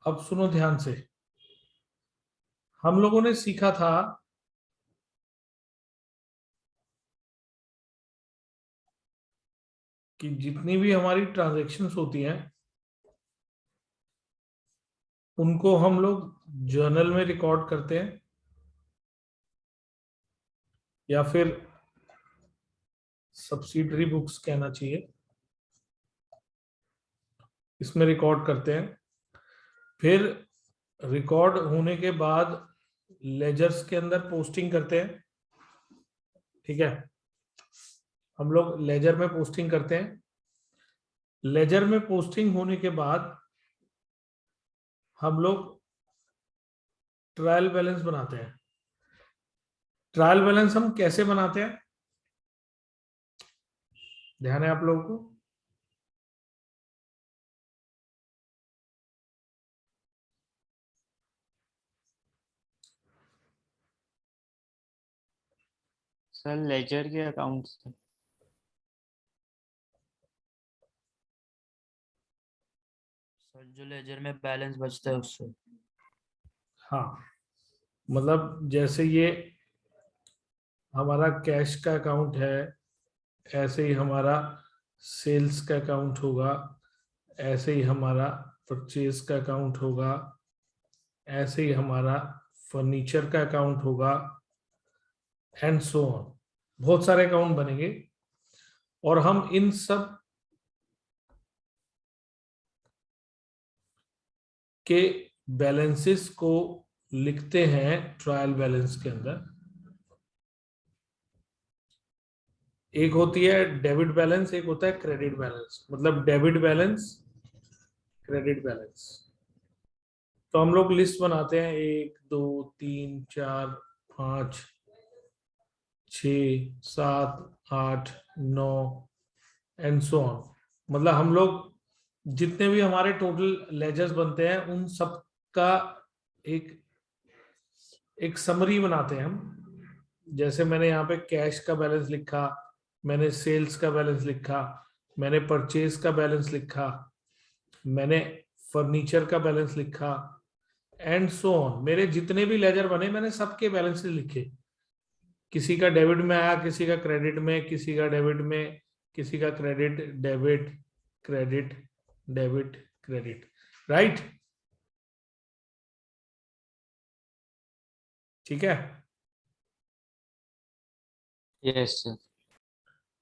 अब सुनो ध्यान से। हम लोगों ने सीखा था कि जितनी भी हमारी ट्रांजैक्शंस होती हैं उनको हम लोग जर्नल में रिकॉर्ड करते हैं या फिर सब्सिडरी बुक्स कहना चाहिए, इसमें रिकॉर्ड करते हैं। फिर रिकॉर्ड होने के बाद लेजर्स के अंदर पोस्टिंग करते हैं। ठीक है, हम लोग लेजर में पोस्टिंग करते हैं। लेजर में पोस्टिंग होने के बाद हम लोग ट्रायल बैलेंस बनाते हैं। ट्रायल बैलेंस हम कैसे बनाते हैं, ध्यान है आप लोगों को? सर लेजर के अकाउंट से। सर जो लेजर में बैलेंस बचता है उससे। हाँ, मतलब जैसे ये हमारा कैश का अकाउंट है, ऐसे ही हमारा सेल्स का अकाउंट होगा, ऐसे ही हमारा परचेज का अकाउंट होगा, ऐसे ही हमारा फर्नीचर का अकाउंट होगा, एंड सो ऑन। बहुत सारे अकाउंट बनेंगे और हम इन सब के बैलेंसेस को लिखते हैं ट्रायल बैलेंस के अंदर। एक होती है डेबिट बैलेंस, एक होता है क्रेडिट बैलेंस। मतलब डेबिट बैलेंस, क्रेडिट बैलेंस। तो हम लोग लिस्ट बनाते हैं 1 2 3 4 5 6 7 8 9 एंड सो ऑन। मतलब हम लोग जितने भी हमारे टोटल लेजर्स बनते हैं उन सब का एक एक समरी बनाते हैं हम। जैसे मैंने यहाँ पे कैश का बैलेंस लिखा, मैंने सेल्स का बैलेंस लिखा, मैंने परचेज का बैलेंस लिखा, मैंने फर्नीचर का बैलेंस लिखा, एंड सो ऑन। मेरे जितने भी लेजर बने मैंने सबके बैलेंस लिखे। किसी का डेबिट में आया, किसी का क्रेडिट में, किसी का डेबिट में, किसी का credit debit credit debit credit. Right? ठीक है। Yes sir.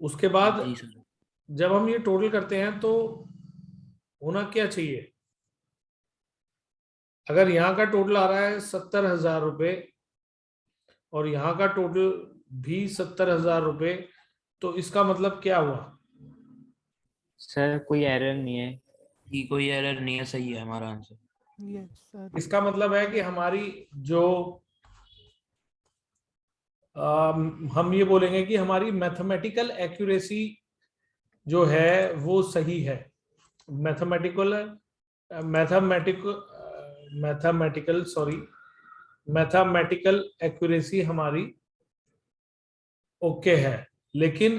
उसके बाद जी सर। जब हम ये टोटल करते हैं तो होना क्या चाहिए? अगर यहाँ का टोटल आ रहा है 70,000 रुपये और यहाँ का टोटल भी 70,000 रुपये, तो इसका मतलब क्या हुआ? सर कोई एरर नहीं है। ये कोई एरर नहीं है, सही है हमारा आंसर। Yes sir. इसका मतलब है कि हमारी जो हम ये बोलेंगे कि हमारी मैथमेटिकल एक्यूरेसी जो है वो सही है। Mathematical mathematical sorry mathematical accuracy हमारी ओके है। लेकिन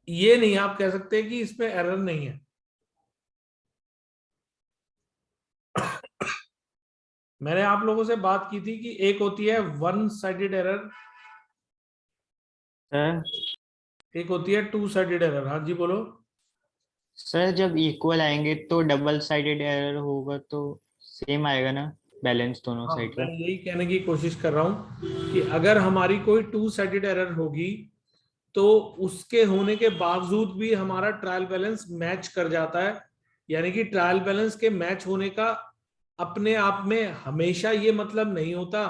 ये नहीं आप कह सकते कि इसमें एरर नहीं है। मैंने आप लोगों से बात की थी कि एक होती है वन साइडेड एरर, सर एक होती है टू साइडेड एरर। हाँ जी बोलो। सर जब इक्वल आएंगे तो डबल साइडेड एरर होगा तो सेम आएगा ना बैलेंस दोनों हाँ, साइड मैं का। यही कहने की कोशिश कर रहा हूं कि अगर हमारी कोई टू साइडेड एरर होगी तो उसके होने के बावजूद भी हमारा ट्रायल बैलेंस मैच कर जाता है। यानी कि ट्रायल बैलेंस के मैच होने का अपने आप में हमेशा ये मतलब नहीं होता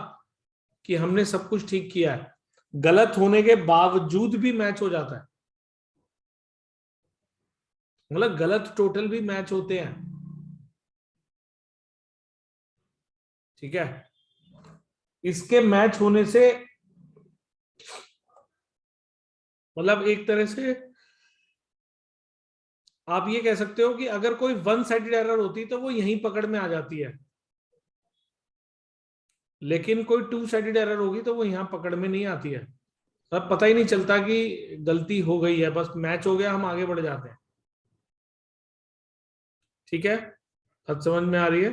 कि हमने सब कुछ ठीक किया है। गलत होने के बावजूद भी मैच हो जाता है। मतलब गलत टोटल भी मैच होते हैं। ठीक है, इसके मैच होने से मतलब एक तरह से आप ये कह सकते हो कि अगर कोई वन साइडेड एरर होती तो वो यहीं पकड़ में आ जाती है, लेकिन कोई टू साइडेड एरर होगी तो वो यहां पकड़ में नहीं आती है। अब पता ही नहीं चलता कि गलती हो गई है, बस मैच हो गया, हम आगे बढ़ जाते हैं। ठीक है, बात समझ में आ रही है?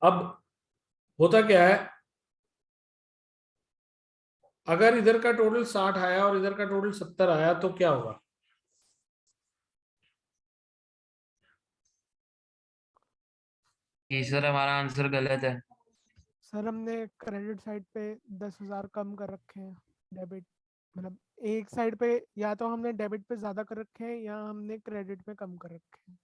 अब होता क्या है, अगर इधर का टोटल 60 आया और इधर का टोटल 70 आया तो क्या होगा? कि सर हमारा आंसर गलत है। सर हमने क्रेडिट साइड पे 10,000 कम कर रखे हैं, डेबिट मतलब एक साइड पे या तो हमने डेबिट पे ज्यादा कर रखे हैं या हमने क्रेडिट पे कम कर रखे हैं।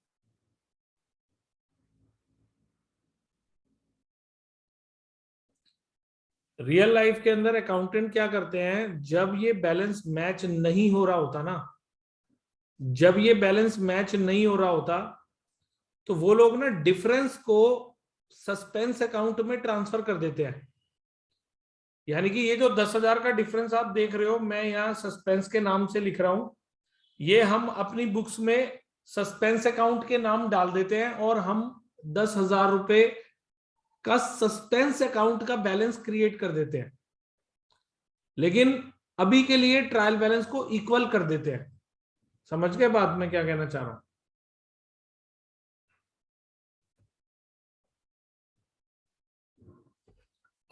रियल लाइफ के अंदर अकाउंटेंट क्या करते हैं, जब ये बैलेंस मैच नहीं हो रहा होता ना, जब ये बैलेंस मैच नहीं हो रहा होता तो वो लोग ना डिफरेंस को सस्पेंस अकाउंट में ट्रांसफर कर देते हैं। यानी कि ये जो 10,000 का डिफरेंस आप देख रहे हो, मैं यहाँ सस्पेंस के नाम से लिख रहा हूं, ये हम अपनी बुक्स में सस्पेंस अकाउंट के नाम डाल देते हैं और हम 10,000 रुपए का सस्पेंस अकाउंट का बैलेंस क्रिएट कर देते हैं। लेकिन अभी के लिए ट्रायल बैलेंस को इक्वल कर देते हैं। समझ गए बात मैं क्या कहना चाह रहा हूं?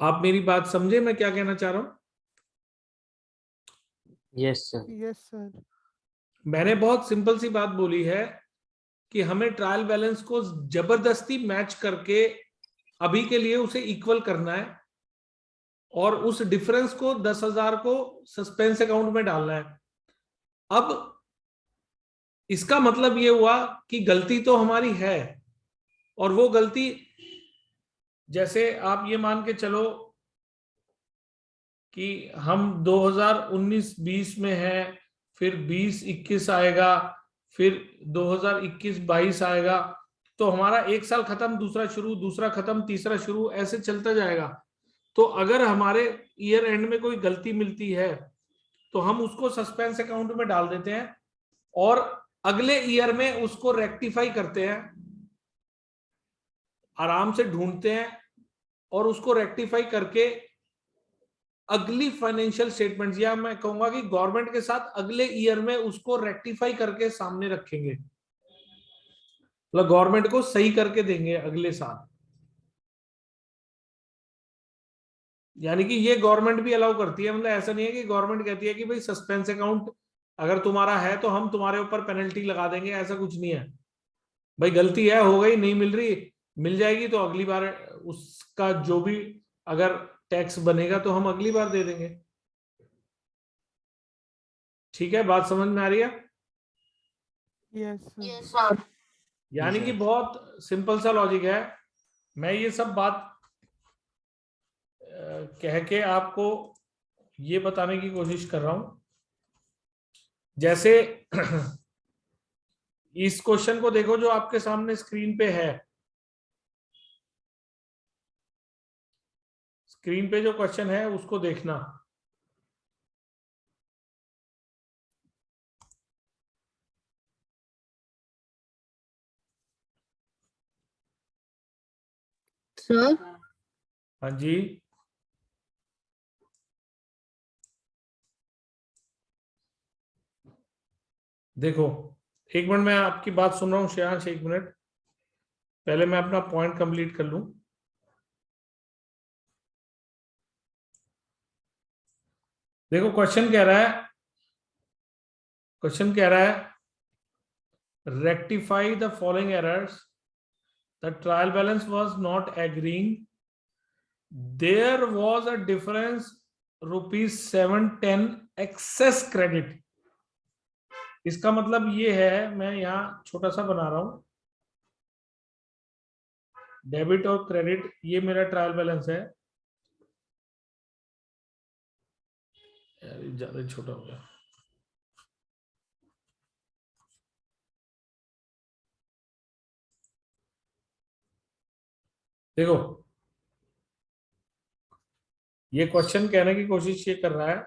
आप मेरी बात समझे मैं क्या कहना चाह रहा हूं? Yes sir. Yes sir. मैंने बहुत सिंपल सी बात बोली है कि हमें ट्रायल बैलेंस को जबरदस्ती मैच करके अभी के लिए उसे इक्वल करना है और उस डिफरेंस को 10,000 को सस्पेंस अकाउंट में डालना है। अब इसका मतलब ये हुआ कि गलती तो हमारी है, और वो गलती, जैसे आप ये मान के चलो कि हम 2019-20 में हैं, फिर 20-21 आएगा, फिर 2021-22 आएगा, तो हमारा एक साल खत्म, दूसरा शुरू, दूसरा खत्म, तीसरा शुरू, ऐसे चलता जाएगा। तो अगर हमारे ईयर एंड में कोई गलती मिलती है तो हम उसको सस्पेंस अकाउंट में डाल देते हैं और अगले ईयर में उसको रेक्टिफाई करते हैं, आराम से ढूंढते हैं और उसको रेक्टिफाई करके अगली फाइनेंशियल स्टेटमेंट, या मैं कहूंगा कि गवर्नमेंट के साथ अगले ईयर में उसको रेक्टिफाई करके सामने रखेंगे, मतलब गवर्नमेंट को सही करके देंगे अगले साल। यानी कि ये गवर्नमेंट भी अलाउ करती है, मतलब ऐसा नहीं है कि गवर्नमेंट कहती है कि भाई सस्पेंस अकाउंट अगर तुम्हारा है तो हम तुम्हारे ऊपर पेनल्टी लगा देंगे, ऐसा कुछ नहीं है। भाई गलती है, हो गई, नहीं मिल रही, मिल जाएगी तो अगली बार उसका जो भी अगर टैक्स बनेगा तो हम अगली बार दे देंगे। ठीक है, बात समझ में आ रही है? Yes sir. यानी कि बहुत सिंपल सा लॉजिक है। मैं ये सब बात कह के आपको ये बताने की कोशिश कर रहा हूं, जैसे इस क्वेश्चन को देखो जो आपके सामने स्क्रीन पे है। स्क्रीन पे जो क्वेश्चन है उसको देखना। सर हाँ जी, देखो, एक मिनट, मैं आपकी बात सुन रहा हूँ श्रेयांश, एक मिनट, पहले मैं अपना पॉइंट कंप्लीट कर लूं। देखो क्वेश्चन कह रहा है, क्वेश्चन कह रहा है rectify the following errors, the trial balance was not agreeing, there was a difference ₹710 excess credit. इसका मतलब ये है, मैं यहाँ छोटा सा बना रहा हूं, डेबिट और क्रेडिट, ये मेरा ट्रायल बैलेंस है। यार ये ज्यादा छोटा हो गया। देखो, ये क्वेश्चन कहने की कोशिश ये कर रहा है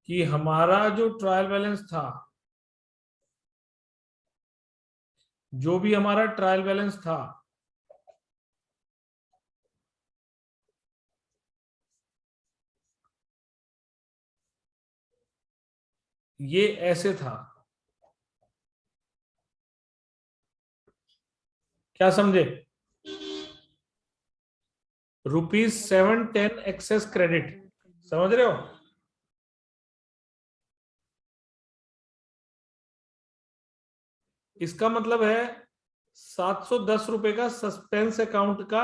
कि हमारा जो ट्रायल बैलेंस था, जो भी हमारा ट्रायल बैलेंस था, ये ऐसे था, क्या समझे? ₹710 एक्सेस क्रेडिट, समझ रहे हो? इसका मतलब है 710 रुपए का सस्पेंस अकाउंट का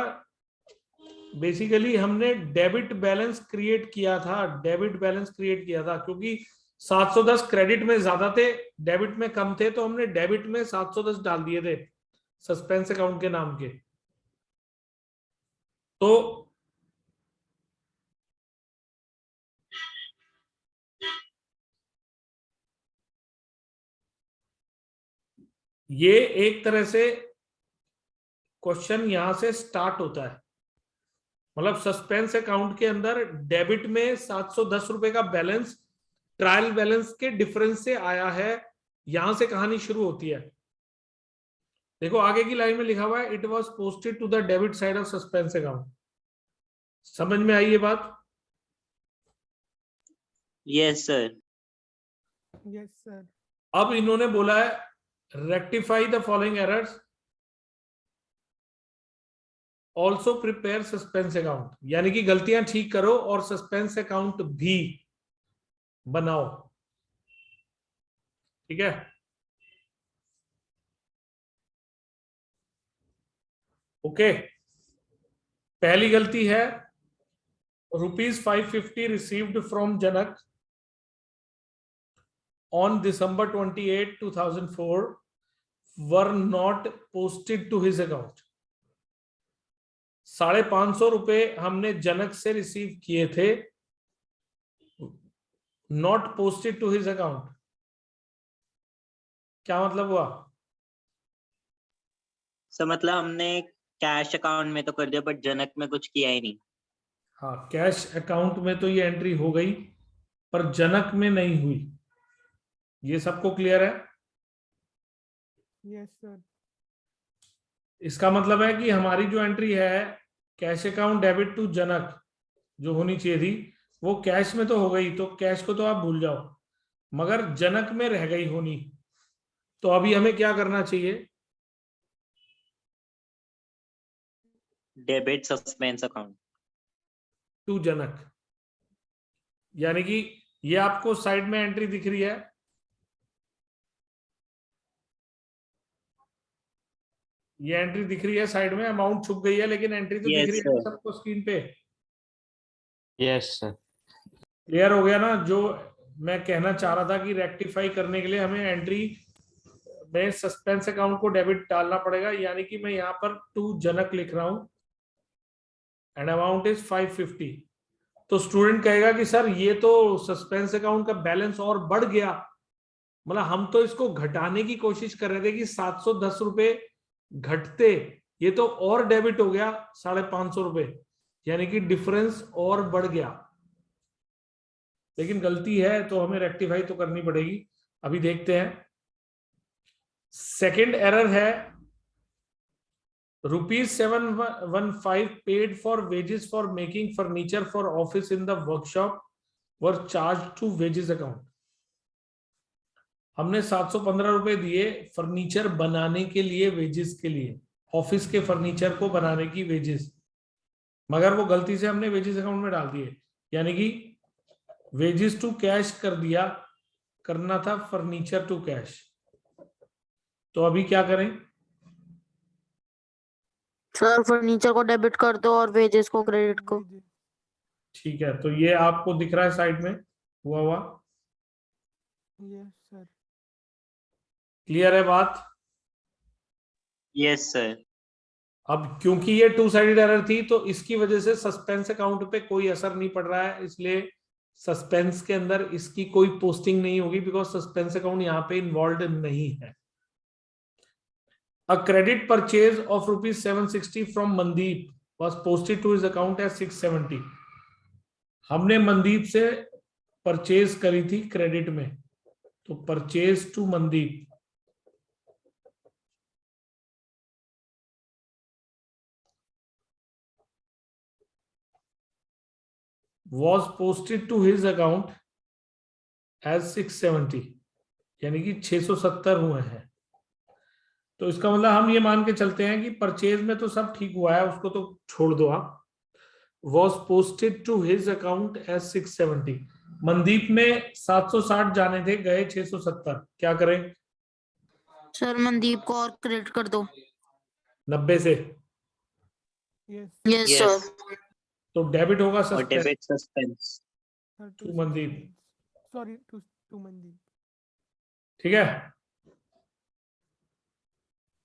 बेसिकली हमने डेबिट बैलेंस क्रिएट किया था, डेबिट बैलेंस क्रिएट किया था, क्योंकि 710 क्रेडिट में ज्यादा थे, डेबिट में कम थे, तो हमने डेबिट में 710 डाल दिए थे सस्पेंस अकाउंट के नाम के। तो ये एक तरह से क्वेश्चन यहां से स्टार्ट होता है, मतलब सस्पेंस अकाउंट के अंदर डेबिट में 710 रुपए का बैलेंस ट्रायल बैलेंस के डिफरेंस से आया है, यहां से कहानी शुरू होती है। देखो आगे की लाइन में लिखा हुआ है, it was posted to the debit side of suspense account. समझ में आई ये बात? Yes sir. Yes sir. अब इन्होंने बोला है rectify the following errors, also prepare suspense account, यानी कि गलतियां ठीक करो और सस्पेंस अकाउंट भी बनाओ। ठीक है, ओके। पहली गलती है ₹550 received from Janak on December 28, 2004 were not posted to his account। 550 रुपए हमने जनक से रिसीव किए थे, not posted to his account. क्या मतलब हुआ? सर मतलब हमने कैश अकाउंट में तो कर दिया बट जनक में कुछ किया ही नहीं। हाँ, कैश अकाउंट में तो ये एंट्री हो गई पर जनक में नहीं हुई। ये सबको क्लियर है? Yes sir. इसका मतलब है कि हमारी जो एंट्री है कैश अकाउंट डेबिट टू जनक जो होनी चाहिए थी वो कैश में तो हो गई, तो कैश को तो आप भूल जाओ, मगर जनक में रह गई होनी। तो अभी हमें क्या करना चाहिए? Debit suspense account. टू जनक, यानी कि ये आपको साइड में एंट्री दिख रही है, ये एंट्री दिख रही है साइड में, अमाउंट छुप गई है लेकिन एंट्री तो दिख Yes, रही है sir. सबको स्क्रीन पे। Yes sir. क्लियर हो गया ना? जो मैं कहना चाह रहा था कि रेक्टिफाई करने के लिए हमें एंट्री में सस्पेंस अकाउंट को डेबिट डालना पड़ेगा, यानी कि मैं यहाँ पर टू जनक लिख रहा हूं एंड अमाउंट इज 550। तो स्टूडेंट कहेगा कि सर ये तो सस्पेंस अकाउंट का बैलेंस और बढ़ गया, मतलब हम तो इसको घटाने की कोशिश कर रहे थे कि 710 रुपए घटते, ये तो और डेबिट हो गया 550 रुपए, यानी कि डिफरेंस और बढ़ गया। लेकिन गलती है तो हमें रेक्टिफाई तो करनी पड़ेगी, अभी देखते हैं। सेकंड एरर है ₹715 paid for wages for making furniture for office in the workshop were charged to wages account. हमने 715 रुपए दिए फर्नीचर बनाने के लिए, वेजेस के लिए, ऑफिस के फर्नीचर को बनाने की वेजेस, मगर वो गलती से हमने वेजेस अकाउंट में डाल दिए, यानी कि वेजेस टू कैश कर दिया, करना था फर्नीचर टू कैश। तो अभी क्या करें? सर फर्नीचर को डेबिट कर दो और वेजेस को क्रेडिट को। ठीक है, तो ये आपको दिख रहा है साइड में हुआ। Yes sir. क्लियर है बात? Yes sir. अब क्योंकि ये टू साइडेड एरर थी तो इसकी वजह से सस्पेंस अकाउंट पे कोई असर नहीं पड़ रहा है, इसलिए सस्पेंस के अंदर इसकी कोई पोस्टिंग नहीं होगी, बिकॉज सस्पेंस अकाउंट यहाँ पे इन्वॉल्व नहीं है। A credit purchase of ₹760 from Mandeep was posted to his account as 670। हमने मनदीप से परचेज करी थी क्रेडिट में, तो purchase to Mandeep was posted to his account as 670, यानी कि 670 हुए हैं। तो इसका मतलब हम ये मान के चलते हैं कि परचेज में तो सब ठीक हुआ है, उसको तो छोड़ दो आप। Was posted to his account as 670। Mandeep में 760 जाने थे, गए 670, क्या करें? सर मनदीप को और क्रेडिट कर दो। 90 से। Yes yes Yes. सर। तो डेबिट होगा और suspense debit suspense. Sir to Mandeep, sorry to Mandeep. ठीक है?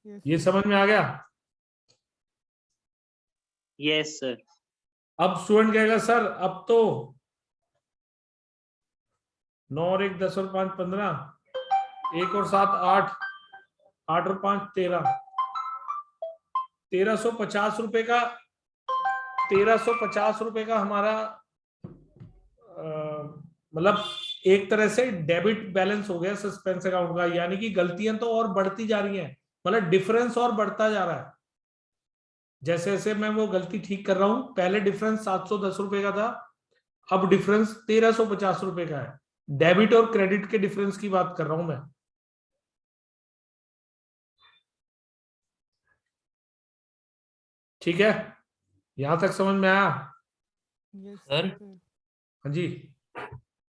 यस ये समझ में आ गया? Yes sir. अब स्टूडेंट कहेगा सर अब तो 9 और 1 10 और 5 15, 1 और 7 8, 8 और 5 13, 1350 रुपए का, 1350 रुपए का हमारा मतलब एक तरह से डेबिट बैलेंस हो गया सस्पेंस अकाउंट का। यानी कि गलतियां तो और बढ़ती जा रही हैं, मतलब डिफरेंस और बढ़ता जा रहा है। जैसे जैसे मैं वो गलती ठीक कर रहा हूं, पहले डिफरेंस 710 रुपए का था, अब डिफरेंस 1350 रुपए का है। डेबिट और क्रेडिट के डिफरेंस की बात कर रहा हूं मैं। ठीक है, यहां तक समझ में आया? यस सर हाँ जी।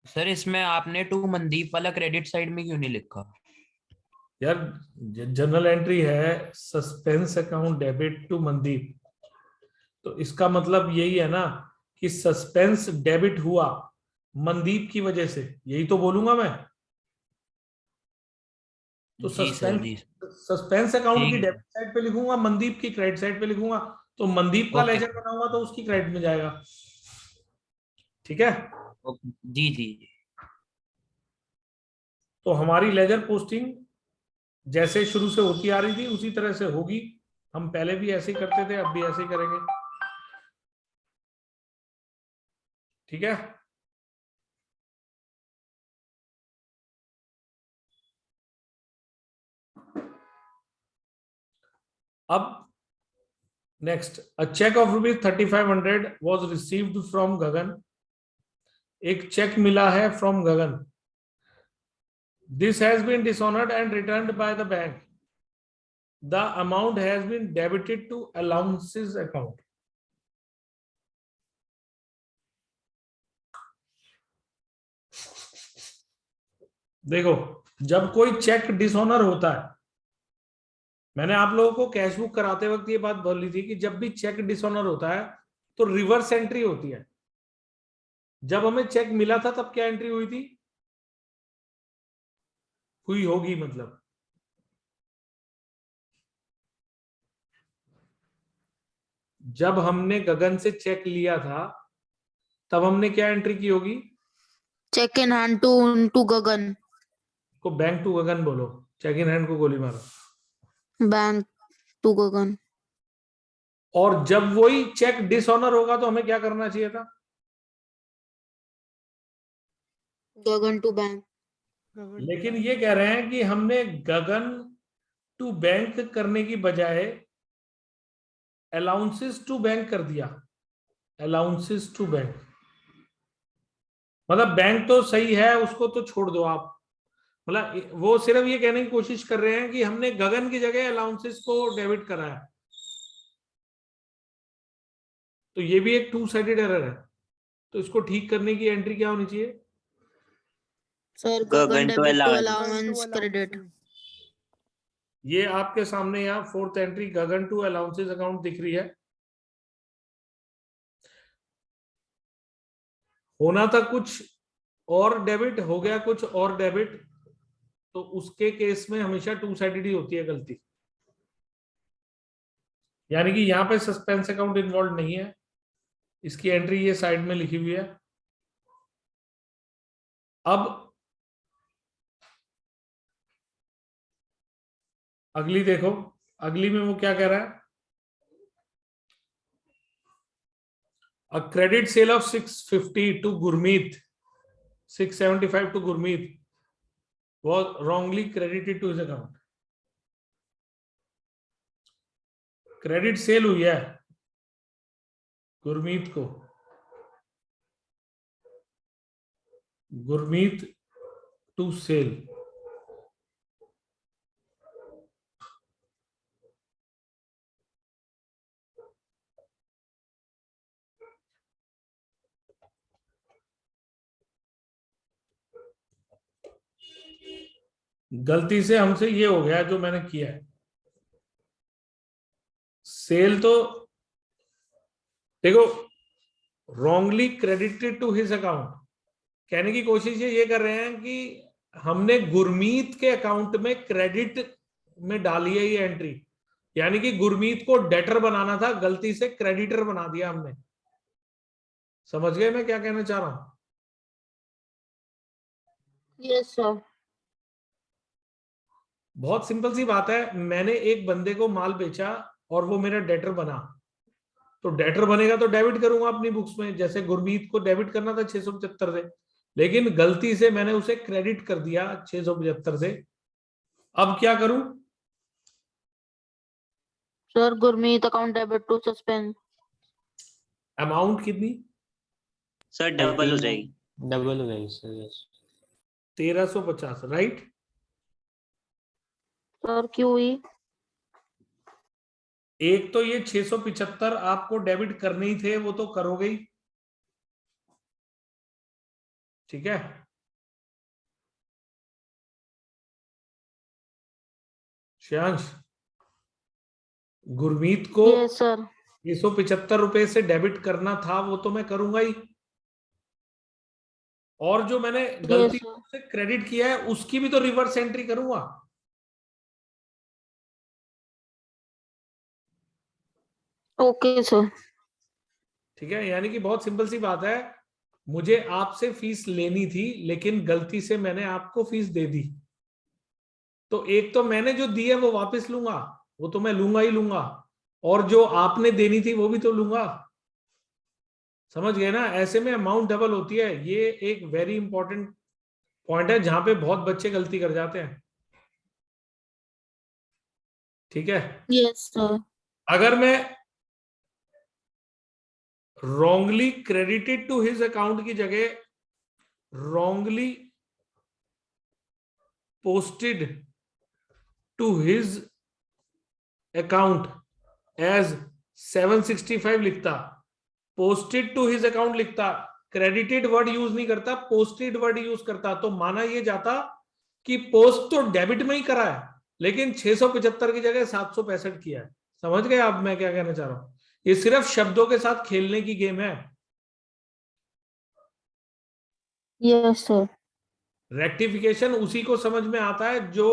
सर इसमें आपने टू मनदीप वाला क्रेडिट साइड में क्यों नहीं लिखा? यार जनरल एंट्री है suspense account debit to Mandeep, तो इसका मतलब यही है ना कि सस्पेंस डेबिट हुआ मनदीप की वजह से, यही तो बोलूंगा मैं। तो जी सर जी। सस्पेंस अकाउंट की ठीक डेबिट साइड पे लिखूंगा, मनदीप की क्रेडिट साइड पे लिखूंगा, तो मनदीप का ओके लेजर बना हुआ तो उसकी क्रेडिट में जाएगा। ठीक है? ओके जी जी जी। तो हमारी लेजर पोस्टिंग जैसे शुरू से होती आ रही थी उसी तरह से होगी। हम पहले भी ऐसे ही करते थे, अब भी ऐसे ही करेंगे। ठीक है? अब next, a cheque of ₹3500 was received from Gagan. एक चेक मिला है from Gagan. This has been dishonoured and returned by the bank. The amount has been debited to allowances account. देखो, जब कोई चेक डिसऑनर होता है, मैंने आप लोगों को कैश बुक कराते वक्त ये बात बोली थी कि जब भी चेक डिसऑनर होता है तो रिवर्स एंट्री होती है। जब हमें चेक मिला था तब क्या एंट्री हुई थी? हुई होगी मतलब। जब हमने गगन से चेक लिया था तब हमने क्या एंट्री की होगी? चेक इन हैंड टू गगन। को बैंक टू गगन बोलो, चेक इन हैंड को गोली मारो। बैंक टू गगन। और जब वही चेक डिसऑनर होगा तो हमें क्या करना चाहिए था? गगन टू बैंक। लेकिन ये कह रहे हैं कि हमने गगन टू बैंक करने की बजाय अलाउंसेस टू बैंक कर दिया। अलाउंसेस टू बैंक मतलब बैंक तो सही है, उसको तो छोड़ दो आप। मतलब वो सिर्फ ये कहने की कोशिश कर रहे हैं कि हमने गगन की जगह अलाउंसेस को डेबिट करा है। तो ये भी एक टू साइडेड एरर है। तो इसको ठीक करने की एंट्री क्या होनी चाहिए? Sir Gagan Gagan to debit to allowance. Allowance credit. ये आपके सामने यहाँ fourth entry Gagan to allowances account दिख रही है। होना था कुछ और डेबिट, हो गया कुछ और डेबिट, तो उसके केस में हमेशा टू साइडेड ही होती है गलती। यानी कि यहाँ पे सस्पेंस अकाउंट इन्वॉल्व नहीं है, इसकी एंट्री ये साइड में लिखी हुई है। अब अगली देखो, अगली में वो क्या कह रहा है? A credit sale of 650 to Gurmeet, 675 to Gurmeet was wrongly credited to his account. Credit sale हुई है गुरमीत को। Gurmeet to sale. गलती से हमसे ये हो गया जो मैंने किया है। सेल तो देखो wrongly credited to his account, कहने की कोशिश ये कर रहे हैं कि हमने गुरमीत के अकाउंट में क्रेडिट में डाली है ये एंट्री, यानी कि गुरमीत को डेटर बनाना था, गलती से क्रेडिटर बना दिया हमने। समझ गए मैं क्या कहना चाह रहा हूं? Yes sir. बहुत सिंपल सी बात है, मैंने एक बंदे को माल बेचा और वो मेरा डेटर बना, तो डेटर बनेगा तो डेबिट करूंगा अपनी बुक्स में, जैसे गुरमीत को डेबिट करना था 675 से, लेकिन गलती से मैंने उसे क्रेडिट कर दिया 675 से। अब क्या करूं? Sir Gurmeet account debit to suspense. Amount कितनी? सर डबल हो जाएगी। डबल हो जाएगी सर। Yes 1350, right? सर क्यों हुई? एक तो ये 675 आपको डेबिट करने ही थे, वो तो करोगे ही, ठीक है। श्रेयांश, गुरमीत को यस सर। 675 रुपए से डेबिट करना था, वो तो मैं करूंगा ही, और जो मैंने गलती सर। से क्रेडिट किया है उसकी भी तो रिवर्स एंट्री करूंगा। Okay sir. ठीक है, यानी कि बहुत सिंपल सी बात है, मुझे आपसे फीस लेनी थी लेकिन गलती से मैंने आपको फीस दे दी, तो एक तो मैंने जो दी है वो वापस लूंगा, वो तो मैं लूंगा ही लूंगा, और जो आपने देनी थी वो भी तो लूंगा। समझ गए ना? ऐसे में अमाउंट डबल होती है। ये एक वेरी इंपॉर्टेंट पॉइंट है जहां पे बहुत बच्चे गलती कर जाते हैं, ठीक है। Yes sir. अगर मैं wrongly credited to his account की जगह wrongly posted to his account as 765 लिखता, posted to his account लिखता, credited वर्ड यूज नहीं करता, posted वर्ड यूज करता, तो माना ये जाता कि पोस्ट तो डेबिट में ही करा है लेकिन 675 की जगह 765 किया है। समझ गए आप मैं क्या कहना चाह रहा हूं? ये सिर्फ शब्दों के साथ खेलने की गेम है। Yes sir. रेक्टिफिकेशन उसी को समझ में आता है जो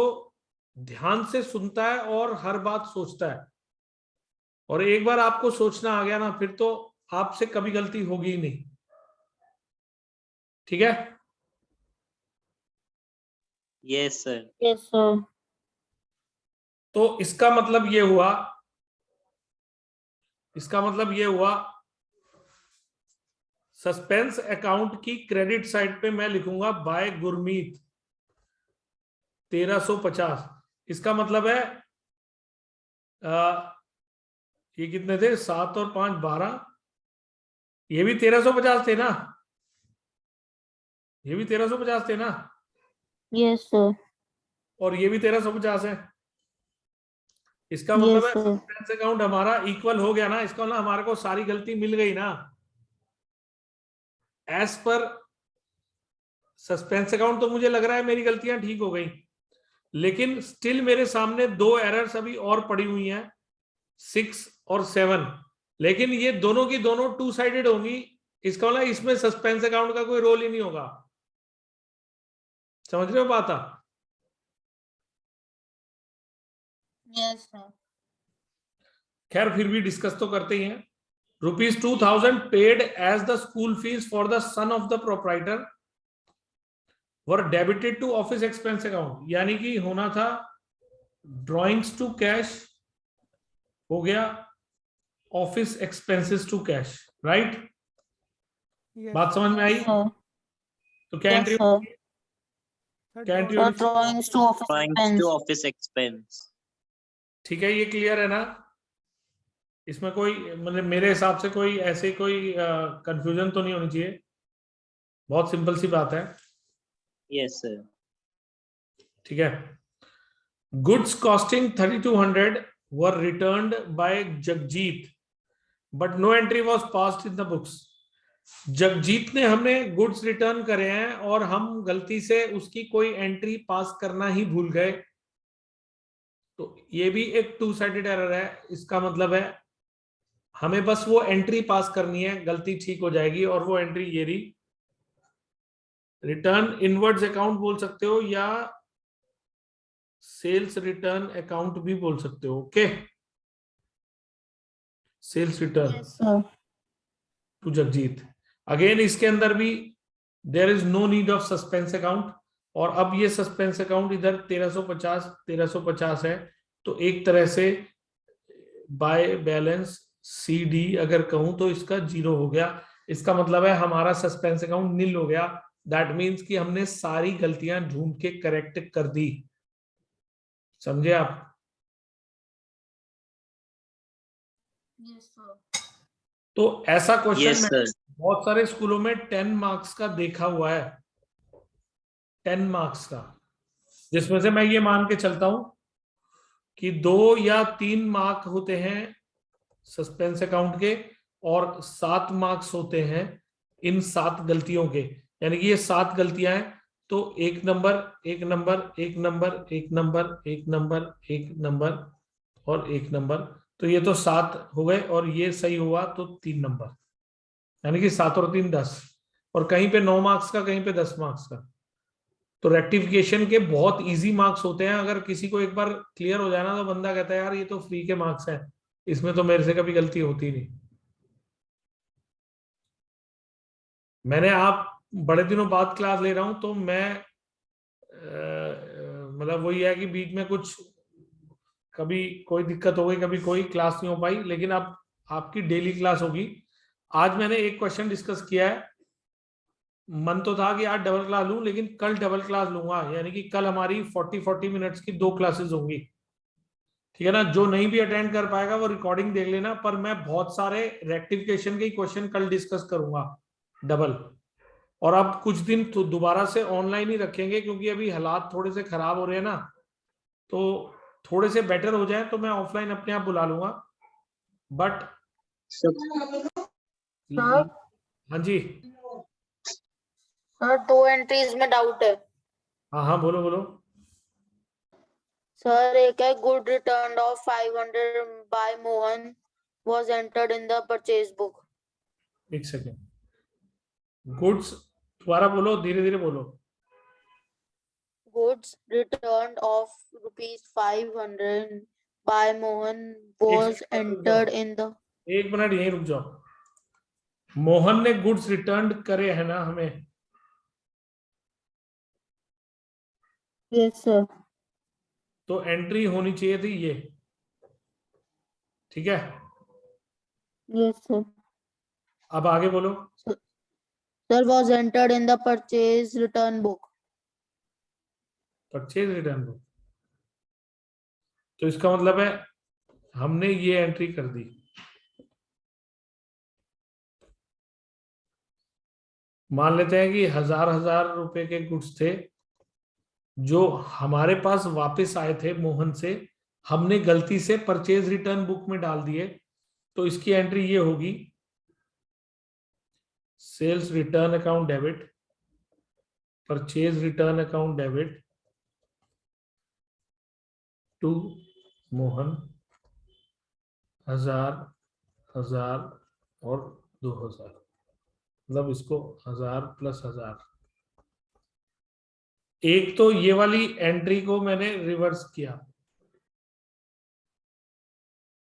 ध्यान से सुनता है और हर बात सोचता है, और एक बार आपको सोचना आ गया ना, फिर तो आपसे कभी गलती होगी ही नहीं, ठीक है। Yes sir. Yes sir. तो इसका मतलब ये हुआ, सस्पेंस अकाउंट की क्रेडिट साइड पे मैं लिखूंगा बाय गुरमीत 1350। इसका मतलब है ये कितने थे? 7 और 5 12, ये भी 1350 थे ना? ये भी 1350 थे ना? Yes sir. और ये भी 1350 है। इसका मतलब यस है सर। सस्पेंस अकाउंट हमारा इक्वल हो गया ना, इसका मतलब हमारे को सारी गलती मिल गई ना। एज पर सस्पेंस अकाउंट तो मुझे लग रहा है मेरी गलतियां ठीक हो गई, लेकिन स्टिल मेरे सामने 2 एरर्स अभी और पड़ी हुई हैं, 6 और 7, लेकिन ये दोनों की दोनों 2 साइडेड होंगी। इसका मतलब इसमें सस्पेंस अकाउंट का कोई रोल ही नहीं होगा। समझ रहे हो बात? Yes sir. खैर फिर भी डिस्कस तो करते ही हैं। ₹2000 paid as the school fees for the son of the proprietor were debited to office expense account, यानी कि होना था ड्रॉइंग्स टू कैश, हो गया office expenses to cash, right? Yes, बात समझ में आई? सर। तो क्या यस एंट्री सर। होगी? sir, क्या एंट्री सर होनी? Drawings to office drawings expense. To office expense. ठीक है, ये क्लियर है ना? इसमें कोई मतलब मेरे हिसाब से कोई ऐसे कोई कंफ्यूजन तो नहीं होनी चाहिए, बहुत सिंपल सी बात है। Yes sir. ठीक है। Goods costing 3200 were returned by Jagjit but no entry was passed in the books. Jagjit ने हमने गुड्स रिटर्न करे हैं और हम गलती से उसकी कोई एंट्री पास करना ही भूल गए, तो ये भी एक टू साइडेड एरर है। इसका मतलब है हमें बस वो एंट्री पास करनी है, गलती ठीक हो जाएगी। और वो एंट्री ये रही, रिटर्न इनवर्ड्स अकाउंट बोल सकते हो या सेल्स रिटर्न अकाउंट भी बोल सकते हो। Okay, sales return Yes, sir. To Jagjit. Again इसके अंदर भी there is no need of suspense account, और अब ये सस्पेंस अकाउंट इधर 1350 है, तो एक तरह से बाय बैलेंस सी डी अगर कहूं तो इसका 0 हो गया। इसका मतलब है हमारा सस्पेंस अकाउंट नील हो गया। दैट मीन्स कि हमने सारी गलतियां ढूंढ के करेक्ट कर दी। समझे आप? Yes, sir. तो ऐसा यस क्वेश्चन सर। बहुत सारे स्कूलों में 10 मार्क्स का देखा हुआ है, 10 मार्क्स का, जिसमें से मैं ये मान के चलता हूं कि 2 या 3 मार्क होते हैं सस्पेंस अकाउंट के और 7 मार्क्स होते हैं इन 7 गलतियों के। यानी कि ये 7 गलतियां हैं, तो 1 number 1 number 1 number 1 number 1 number 1 number और 1 नंबर, तो ये तो 7 हो गए, और ये सही हुआ तो 3 नंबर, यानी कि 7 और 3 10, और कहीं पे 9 मार्क्स का, कहीं पे 10 मार्क्स का। तो रेक्टिफिकेशन के बहुत इजी मार्क्स होते हैं। अगर किसी को एक बार क्लियर हो जाए ना, तो बंदा कहता है यार ये तो फ्री के मार्क्स हैं, इसमें तो मेरे से कभी गलती होती नहीं। मैंने आप बड़े दिनों बाद क्लास ले रहा हूं, तो मैं मतलब वही है कि बीच में कुछ कभी कोई दिक्कत हो गई, कभी कोई क्लास नहीं हो पाई, लेकिन अब आपकी डेली क्लास होगी। आज मैंने एक क्वेश्चन डिस्कस किया है, मन तो था कि आज डबल क्लास लूं, लेकिन कल डबल क्लास लूंगा, यानी कि कल हमारी 40 मिनट्स की 2 क्लासेस होंगी। ठीक है ना? जो नहीं भी अटेंड कर पाएगा वो रिकॉर्डिंग देख लेना, पर मैं बहुत सारे रेक्टिफिकेशन के क्वेश्चन कल डिस्कस करूंगा डबल। और अब कुछ दिन तो दोबारा से ऑनलाइन ही रखेंगे, क्योंकि अभी हालात थोड़े से खराब हो रहे हैं ना, तो थोड़े से बेटर हो जाए तो मैं ऑफलाइन अपने आप बुला लूंगा। बट सर हाँ जी, सर 2 एंट्रीज में डाउट है। हाँ हाँ, बोलो बोलो। सर एक है good return of 500 by Mohan was entered in the purchase book. एक सेकेंड, गुड्स दोबारा बोलो, धीरे धीरे बोलो। Goods returned of rupees 500 by Mohan एक was सेकंड रुक entered जाओ, in the. 1 मिनट यहीं रुक जाओ। मोहन ने गुड्स रिटर्न करे है ना हमें? Yes, sir. तो एंट्री होनी चाहिए थी ये। ठीक है, Yes, sir. अब आगे बोलो। Sir was entered in the purchase return book. Purchase return book, तो इसका मतलब है हमने ये एंट्री कर दी। मान लेते हैं कि 1000 रुपए के गुड्स थे जो हमारे पास वापस आए थे मोहन से, हमने गलती से परचेज रिटर्न बुक में डाल दिए, तो इसकी एंट्री ये होगी, sales return account debit, purchase return account debit to Mohan 1000 और 2000, मतलब इसको 1000 प्लस 1000। एक तो ये वाली एंट्री को मैंने रिवर्स किया,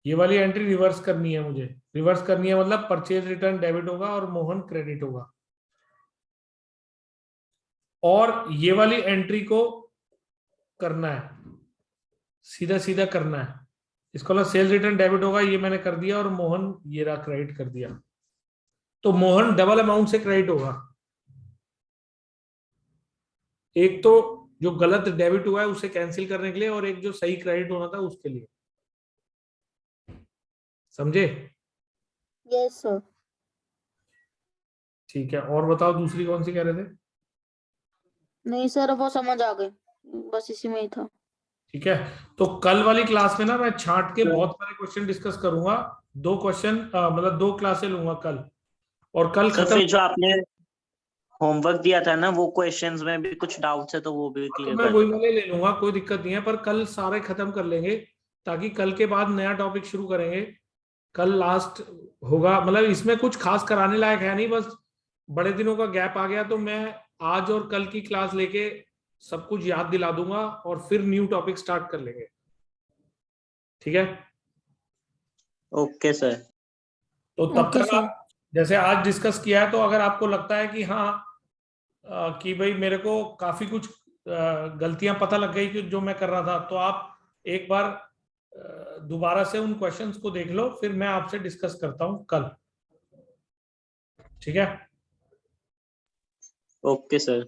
ये वाली एंट्री रिवर्स करनी है मुझे। रिवर्स करनी है मतलब परचेज रिटर्न डेबिट होगा और मोहन क्रेडिट होगा। और ये वाली एंट्री को करना है, सीधा सीधा करना है। इसको मतलब सेल्स रिटर्न डेबिट होगा, ये मैंने कर दिया, और मोहन ये रहा क्रेडिट कर दिया, तो मोहन डबल अमाउंट से क्रेडिट होगा। एक तो जो गलत डेबिट हुआ है उसे कैंसिल करने के लिए, और एक जो सही क्रेडिट होना था उसके लिए। समझे? Yes, sir. ठीक है, और बताओ दूसरी कौन सी कह रहे थे? नहीं सर वो समझ आ गए। बस इसी में ही था। ठीक है, तो कल वाली क्लास में ना मैं छांट के बहुत सारे क्वेश्चन डिस्कस करूंगा। 2 क्वेश्चन मतलब 2 क्लासें लूंगा कल, और कल सर खत्म। फिर जो आपने होमवर्क दिया था ना, वो क्वेश्चंस में भी कुछ डाउट्स है तो वो भी तो क्लियर मैं कर वही देना। वाले ले लूंगा, कोई दिक्कत नहीं है, पर कल सारे खत्म कर लेंगे, ताकि कल के बाद नया टॉपिक शुरू करेंगे। कल लास्ट होगा, मतलब इसमें कुछ खास कराने लायक है नहीं, बस बड़े दिनों का गैप आ गया तो मैं आज और कल की क्लास लेके सब कुछ याद दिला दूंगा, और फिर न्यू टॉपिक स्टार्ट कर लेंगे। ठीक है, ओके सर। तो तब ओके तक सर। आप जैसे आज डिस्कस किया है, तो अगर आपको लगता है कि हाँ कि भाई मेरे को काफी कुछ गलतियां पता लग गई कि जो मैं कर रहा था, तो आप एक बार दोबारा से उन क्वेश्चंस को देख लो, फिर मैं आपसे डिस्कस करता हूं कल। ठीक है, ओके सर।